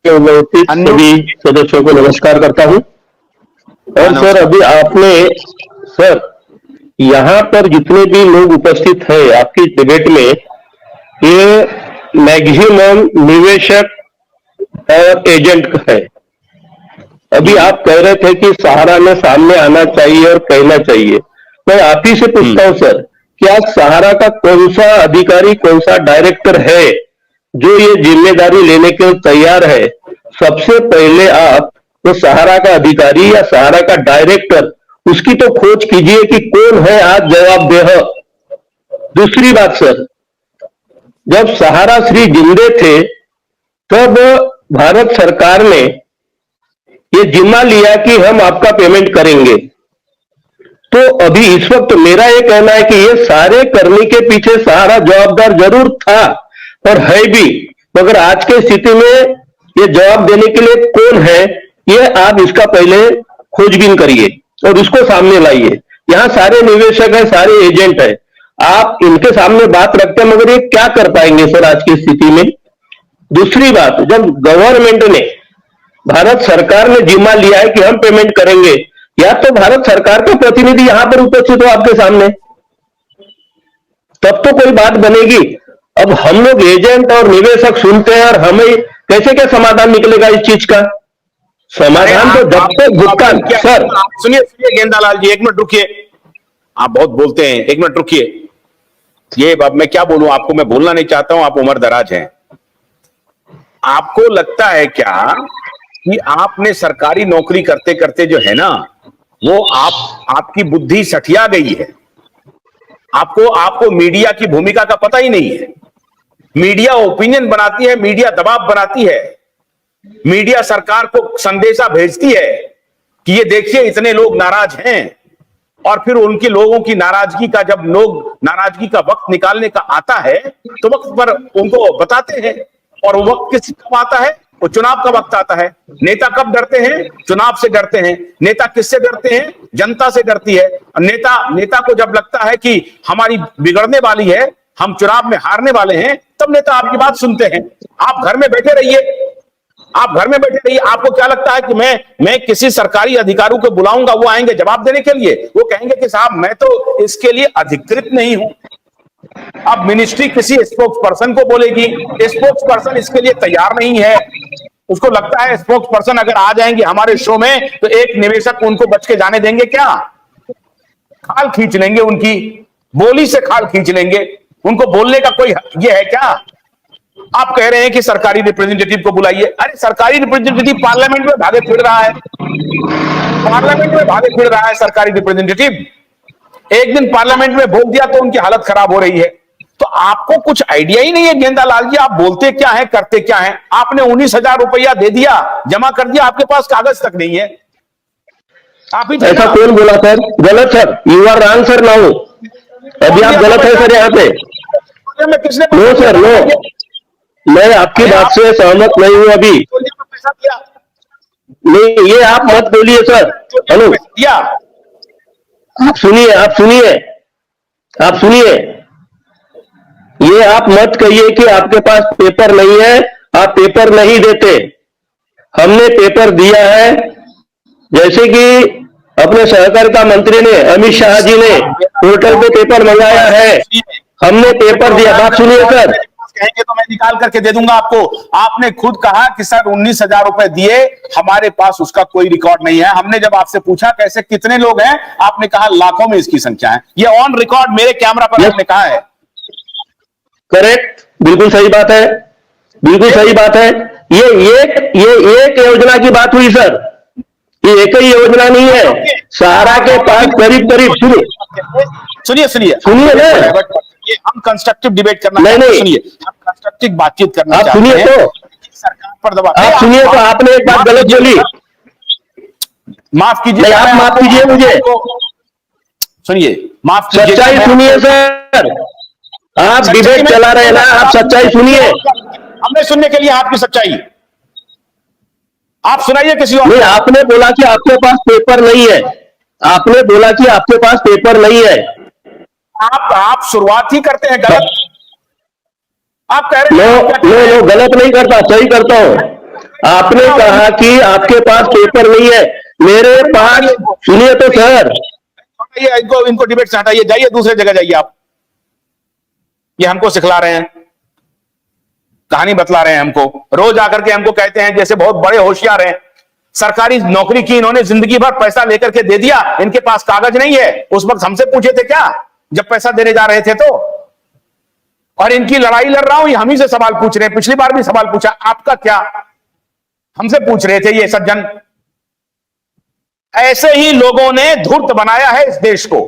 सभी सदस्यों को नमस्कार करता हूं। और सर, अभी आपने सर यहाँ पर जितने भी लोग उपस्थित हैं आपकी डिबेट में, ये मैक्सिमम निवेशक और एजेंट है। अभी आप कह रहे थे कि सहारा में सामने आना चाहिए और कहना चाहिए। मैं आप ही से पूछता हूं सर, क्या सहारा का कौन सा अधिकारी, कौन सा डायरेक्टर है जो ये जिम्मेदारी लेने के लिए तैयार है? सबसे पहले आप तो सहारा का अधिकारी या सहारा का डायरेक्टर, उसकी तो खोज कीजिए कि कौन है आज जवाबदेह। दूसरी बात सर, जब सहारा श्री जिंदे थे तब भारत सरकार ने ये जिम्मा लिया कि हम आपका पेमेंट करेंगे। तो अभी इस वक्त मेरा ये कहना है कि ये सारे करने के पीछे सहारा जवाबदार जरूर था और है भी, मगर आज के स्थिति में ये जवाब देने के लिए कौन है, ये आप इसका पहले खोजबीन करिए और इसको सामने लाइए। यहाँ सारे निवेशक है, सारे एजेंट है, आप इनके सामने बात रखते हैं, मगर ये क्या कर पाएंगे सर आज की स्थिति में? दूसरी बात, जब गवर्नमेंट ने, भारत सरकार ने जिम्मा लिया है कि हम पेमेंट करेंगे, या तो भारत सरकार का प्रतिनिधि यहां पर उपस्थित हो आपके सामने, तब तो कोई बात बनेगी। अब हम लोग एजेंट और निवेशक सुनते हैं और हमें कैसे क्या समाधान निकलेगा इस चीज का? समाधान तो जब तक भुगतान। सर सुनिए गेंदालाल जी, एक मिनट रुकिए, आप बहुत बोलते हैं, एक मिनट रुकिए। ये अब मैं क्या बोलूं आपको, मैं बोलना नहीं चाहता हूं, आप उम्र दराज हैं। आपको लगता है क्या कि आपने सरकारी नौकरी करते करते जो है ना, वो आपकी बुद्धि सठिया गई है? आपको मीडिया की भूमिका का पता ही नहीं है। मीडिया ओपिनियन बनाती है, मीडिया दबाव बनाती है, मीडिया सरकार को संदेशा भेजती है कि ये देखिए इतने लोग नाराज हैं, और फिर उनके लोगों की नाराजगी का, जब लोग नाराजगी का वक्त निकालने का आता है तो वक्त पर उनको बताते हैं। और वो वक्त किस कब आता है? वो चुनाव का वक्त आता है। नेता कब डरते हैं? चुनाव से डरते हैं। नेता किससे डरते हैं? जनता से डरती है। नेता को जब लगता है कि हमारी बिगड़ने वाली है, हम चुनाव में हारने वाले हैं, तब नेता आपकी बात सुनते हैं। आप घर में बैठे रहिए, आप घर में बैठे रहिए। आपको क्या लगता है कि मैं किसी सरकारी अधिकारी को बुलाऊंगा, वो आएंगे जवाब देने के लिए? वो कहेंगे कि साहब मैं तो इसके लिए अधिकृत नहीं हूं। अब मिनिस्ट्री किसी स्पोक्स पर्सन को बोलेगी, स्पोक्स पर्सन इसके लिए तैयार नहीं है। उसको लगता है स्पोक्स पर्सन अगर आ जाएंगे हमारे शो में तो एक निवेशक उनको बच के जाने देंगे क्या? खाल खींच लेंगे, उनकी बोली से खाल खींच लेंगे। उनको बोलने का कोई ये है क्या? आप कह रहे हैं कि सरकारी रिप्रेजेंटेटिव को बुलाइए। अरे सरकारी रिप्रेजेंटेटिव पार्लियामेंट में भागे फिर रहा है, पार्लियामेंट में भागे फिर रहा है सरकारी रिप्रेजेंटेटिव। एक दिन पार्लियामेंट में बोल दिया तो उनकी हालत खराब हो रही है। तो आपको कुछ आइडिया ही नहीं है गेंदालाल जी, आप बोलते क्या है करते क्या है। आपने 19,000 रुपया दे दिया, जमा कर दिया, आपके पास कागज तक नहीं है। आप ही ऐसा कौन बोला सर? गलत sir, you are wrong sir. Now अभी आप गलत है सर। यहाँ पे किसने? नो सर, नो, मैं आपकी बात से सहमत नहीं हूं अभी। नहीं, ये आप मत बोलिए सर। हेलो, आप सुनिए, आप सुनिए, आप सुनिए। ये आप मत कहिए कि आपके पास पेपर नहीं है, आप पेपर नहीं देते। हमने पेपर दिया है, जैसे कि अपने सहकारिता मंत्री ने, अमित शाह जी ने पोर्टल पे पेपर मंगाया है, हमने पेपर दिया। बात सुनिए सर। कहेंगे तो मैं निकाल करके दे दूंगा आपको। आपने खुद कहा कि सर 19,000 रुपए दिए, हमारे पास उसका कोई रिकॉर्ड नहीं है। हमने जब आपसे पूछा कैसे कितने लोग हैं, आपने कहा लाखों में इसकी संख्या है। ये ऑन रिकॉर्ड मेरे कैमरा पर आपने कहा है। करेक्ट, बिल्कुल सही बात है, बिल्कुल सही बात है। ये एक योजना की बात हुई सर, ये एक ही योजना नहीं है। सहारा के पास करीब करीब, सुनिए ना, ये हम कंस्ट्रक्टिव डिबेट करना नहीं, सुनिए, हम कंस्ट्रक्टिव बातचीत करना आप चाहते हैं। तो सरकार पर दबाव, आप सुनिए तो आपने एक बात गलत बोली, माफ कीजिए, आप माफ कीजिए मुझे। सुनिए, माफ कीजिए, सच्चाई सुनिए सर। आप डिबेट चला रहे हैं ना, आप सच्चाई सुनिए। हमने सुनने के लिए आपकी सच्चाई, आप सुनाइए किसी और। नहीं, आपने बोला कि आपके पास पेपर नहीं है, आपने बोला कि आपके पास पेपर नहीं है। आप शुरुआत ही करते हैं गलत। आप कह रहे हैं नो, गलत नहीं करता, सही करता हूँ। आपने कहा कि आपके पास पेपर नहीं है, मेरे पास, सुनिए तो सर। इनको डिबेट से हटाइए, जाइए दूसरे जगह जाइए आप। ये हमको सिखला रहे हैं, कहानी बतला रहे हैं हमको, रोज आकर के हमको कहते हैं जैसे बहुत बड़े होशियार हैं। सरकारी नौकरी की इन्होंने जिंदगी भर, पैसा लेकर के दे दिया, इनके पास कागज नहीं है। उस वक्त हमसे पूछे थे क्या, जब पैसा देने जा रहे थे तो? और इनकी लड़ाई लड़ रहा हूं, ये हम ही से सवाल पूछ रहे हैं। पिछली बार भी सवाल पूछा, आपका क्या, हमसे पूछ रहे थे ये सज्जन। ऐसे ही लोगों ने धूर्त बनाया है इस देश को।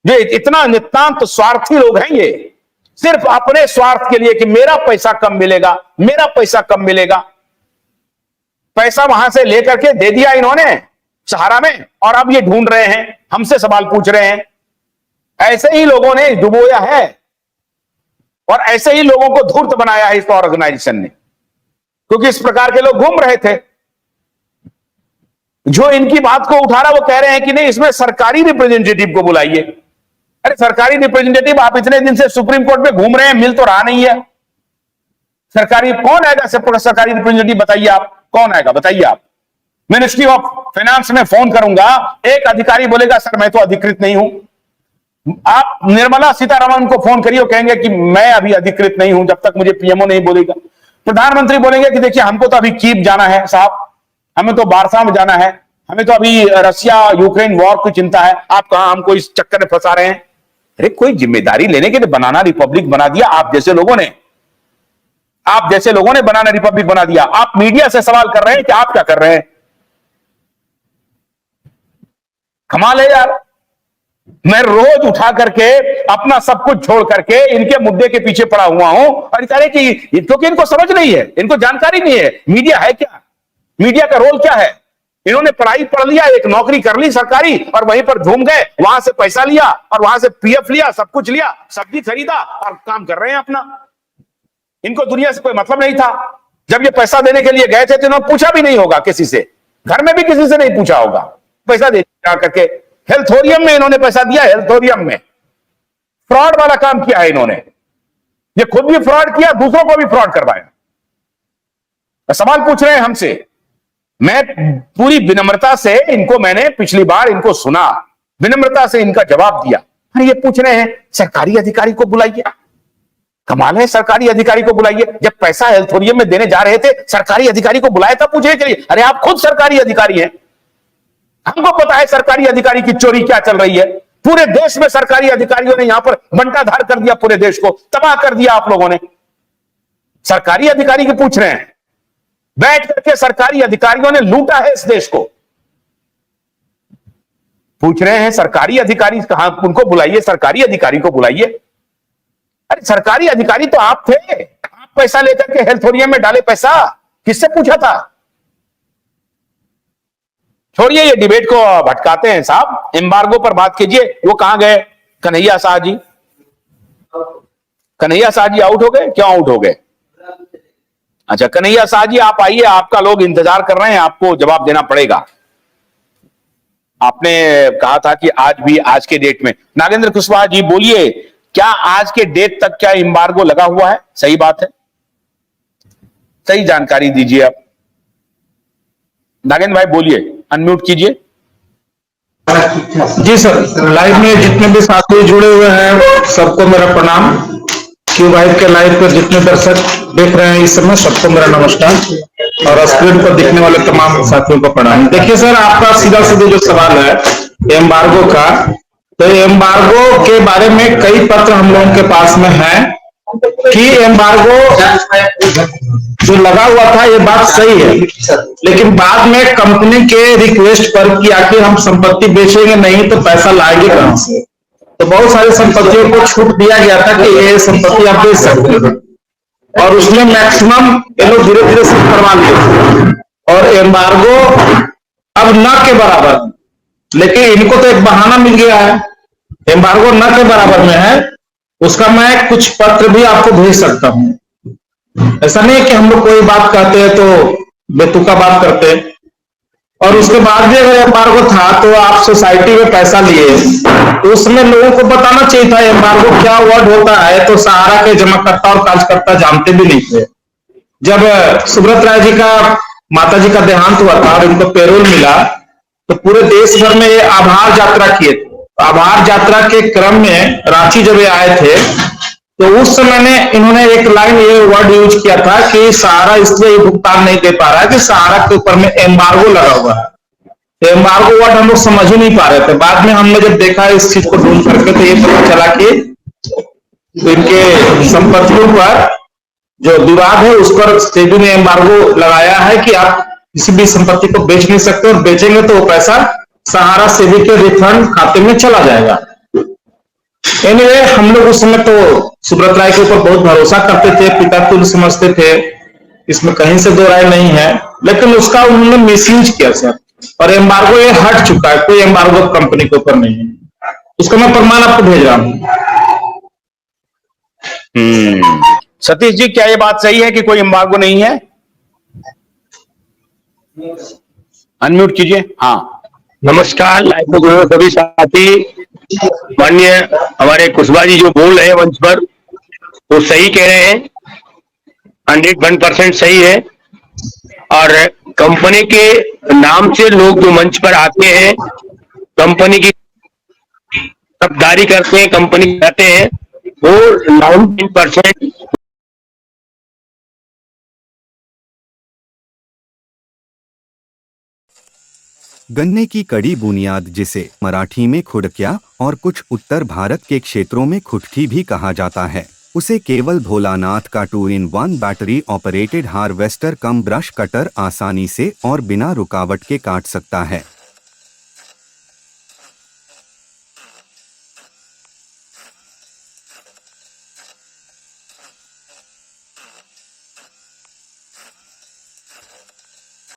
ये इतना नितांत स्वार्थी लोग हैं, ये सिर्फ अपने स्वार्थ के लिए कि मेरा पैसा कम मिलेगा, मेरा पैसा कम मिलेगा। पैसा वहां से लेकर के दे दिया इन्होंने सहारा में, और अब ये ढूंढ रहे हैं, हमसे सवाल पूछ रहे हैं। ऐसे ही लोगों ने डुबोया है और ऐसे ही लोगों को धूर्त बनाया है इस ऑर्गेनाइजेशन ने, क्योंकि इस प्रकार के लोग घूम रहे थे। जो इनकी बात को उठा रहा, वो कह रहे हैं कि नहीं, इसमें सरकारी रिप्रेजेंटेटिव को बुलाइए। अरे सरकारी रिप्रेजेंटेटिव, आप इतने दिन से सुप्रीम कोर्ट में घूम रहे हैं, मिल तो रहा नहीं है। सरकारी कौन आएगा? सरकारी रिप्रेजेंटेटिव बताइए आप, कौन आएगा बताइए आप। मिनिस्ट्री ऑफ फाइनेंस में फोन करूंगा, एक अधिकारी बोलेगा सर मैं तो अधिकृत नहीं हूं। आप निर्मला सीतारमण को फोन करिए, कहेंगे कि मैं अभी अधिकृत नहीं हूं जब तक मुझे पीएमओ नहीं बोलेगा। प्रधानमंत्री बोलेंगे कि देखिए हमको तो अभी कीव जाना है साहब, हमें तो वार्सा में जाना है, हमें तो अभी रशिया यूक्रेन वॉर की चिंता है, आप कहां हमको इस चक्कर में फंसा रहे हैं। अरे कोई जिम्मेदारी लेने के लिए बनाना रिपब्लिक बना दिया आप जैसे लोगों ने, आप जैसे लोगों ने बनाना रिपब्लिक बना दिया। आप मीडिया से सवाल कर रहे हैं कि आप क्या कर रहे हैं? कमाल है यार। मैं रोज उठा करके अपना सब कुछ छोड़ करके इनके मुद्दे के पीछे पड़ा हुआ हूं, और कह रहे कि क्योंकि इनको समझ नहीं है, इनको जानकारी नहीं है मीडिया है क्या, मीडिया का रोल क्या है। इन्होंने पढ़ाई पढ़ लिया, एक नौकरी कर ली सरकारी, और वहीं पर घूम गए, वहां से पैसा लिया और वहां से पीएफ लिया, सब कुछ लिया, सब्जी खरीदा और काम कर रहे हैं अपना। इनको दुनिया से कोई मतलब नहीं था। जब ये पैसा देने के लिए गए थे तो इन्होंने पूछा भी नहीं होगा किसी से, घर में भी किसी से नहीं पूछा होगा। पैसा दे करके हेल्थोरियम में इन्होंने पैसा दिया, हेल्थोरियम में फ्रॉड वाला काम किया है इन्होंने। ये खुद भी फ्रॉड किया, दूसरों को भी फ्रॉड करवाया। सवाल पूछ रहे हैं हमसे, मैं पूरी विनम्रता से इनको, मैंने पिछली बार इनको सुना, विनम्रता से इनका जवाब दिया। ये पूछ रहे हैं सरकारी अधिकारी को बुलाइए। कमाल है, सरकारी अधिकारी को बुलाइए। जब पैसा हेल्थोरियम में देने जा रहे थे, सरकारी अधिकारी को बुलाया था पूछने के लिए। अरे आप खुद सरकारी अधिकारी हैं, हमको पता है सरकारी अधिकारी की चोरी क्या चल रही है। पूरे देश में सरकारी अधिकारियों ने यहां पर बंटाधार कर दिया, पूरे देश को तबाह कर दिया आप लोगों ने। सरकारी अधिकारी की पूछ रहे हैं, बैठ करके सरकारी अधिकारियों ने लूटा है इस देश को। पूछ रहे हैं सरकारी अधिकारी कहां, उनको बुलाइए, सरकारी अधिकारी को बुलाइए। अरे सरकारी अधिकारी तो आप थे, आप पैसा लेकर के हेल्थोरियम में डाले पैसा, किससे पूछा था? छोड़िए ये डिबेट को, भटकाते हैं साहब। एम्बार्गो पर बात कीजिए। वो कहां गए कन्हैया शाह जी? कन्हैया शाह जी आउट हो गए? क्यों आउट हो गए? अच्छा कन्हैया शाह जी आप आइए, आपका लोग इंतजार कर रहे हैं, आपको जवाब देना पड़ेगा। आपने कहा था कि आज भी, आज के डेट में, नागेंद्र कुशवाहा जी बोलिए, क्या आज के डेट तक क्या एम्बार्गो लगा हुआ है? सही बात है, सही जानकारी दीजिए आप। नागेंद्र भाई बोलिए, अनम्यूट कीजिए। जी सर, लाइव में जितने भी साथी जुड़े हुए हैं सबको मेरा प्रणाम। क्यू वाइब के लाइव पर जितने दर्शक देख रहे हैं इस समय, सबको मेरा नमस्कार, और स्क्रीन पर दिखने वाले तमाम साथियों को प्रणाम। देखिए सर, आपका सीधा सीधा जो सवाल है एम्बार्गो का, तो एम्बार्गो के बारे में कई पत्र हम लोगों के पास में है कि एम्बार्गो जो लगा हुआ था, ये बात सही है, लेकिन बाद में कंपनी के रिक्वेस्ट पर कि आखिर हम संपत्ति बेचेंगे नहीं तो पैसा लाएंगे कहां से, तो बहुत सारी संपत्तियों को छूट दिया गया था कि ये संपत्ति आप बेच सकते हैं, और उसमें मैक्सिमम ये लोग धीरे धीरे सब करवा लिए, और एम्बार्गो अब न के बराबर, लेकिन इनको तो एक बहाना मिल गया है, एम्बार्गो न के बराबर में है। उसका मैं कुछ पत्र भी आपको भेज सकता हूं। ऐसा नहीं है कि हम लोग कोई बात कहते हैं तो बेतुका बात करते हैं। और उसके बाद भी अगर एम्बार्गो था तो आप सोसाइटी में पैसा लिए, तो उसमें लोगों को बताना चाहिए था एम्बार्गो क्या वर्ड होता है, तो सहारा के जमाकर्ता और कार्यकर्ता जानते भी नहीं थे। जब सुब्रत राय जी का माता जी का देहांत हुआ था और इनको पेरोल मिला, तो पूरे देश भर में ये आभार यात्रा किए थे। आभार यात्रा के क्रम में रांची जब ये आए थे, तो उस समय में इन्होंने एक लाइन ये वर्ड यूज किया था कि सहारा इसलिए भुगतान नहीं दे पा रहा है कि सहारा के ऊपर में एम्बार्गो लगा हुआ है। तो एम्बार्गो वर्ड हम लोग समझ ही नहीं पा रहे थे। बाद में हमने जब देखा इस चीज को ढूंढ करके, तो ये पता चला कि इनके संपत्तियों पर जो विवाद है उस पर सेबी ने एम्बार्गो लगाया है कि आप किसी भी संपत्ति को बेच नहीं सकते, और बेचेंगे तो वो पैसा सहारा सेबी के रिफंड खाते में चला जाएगा। एनीवे, हम लोग उस समय तो सुब्रत राय के ऊपर बहुत भरोसा करते थे, पिता तुल्य समझते थे, इसमें कहीं से दो राय नहीं है, लेकिन उसका उन्होंने मिसयूज किया सर। और एम्बार्गो ये हट चुका है, कोई एम्बार्गो कंपनी के ऊपर नहीं है। उसका मैं प्रमाण आपको भेज रहा हूं। सतीश जी, क्या ये बात सही है कि कोई एम्बार्गो नहीं है? अनम्यूट कीजिए। हाँ, नमस्कार लाइव में जुड़े सभी साथी। माननीय हमारे कुशवाहा जी जो बोल रहे हैं मंच पर, वो सही कह रहे हैं, 101% सही है। और कंपनी के नाम से लोग जो मंच पर आते हैं, कंपनी की तरफदारी करते हैं, कंपनी जाते हैं, वो 99% गन्ने की कड़ी बुनियाद, जिसे मराठी में खुडक्या और कुछ उत्तर भारत के क्षेत्रों में खुटकी भी कहा जाता है, उसे केवल भोलानाथ का 2-in-1 बैटरी ऑपरेटेड हार्वेस्टर कम ब्रश कटर आसानी से और बिना रुकावट के काट सकता है।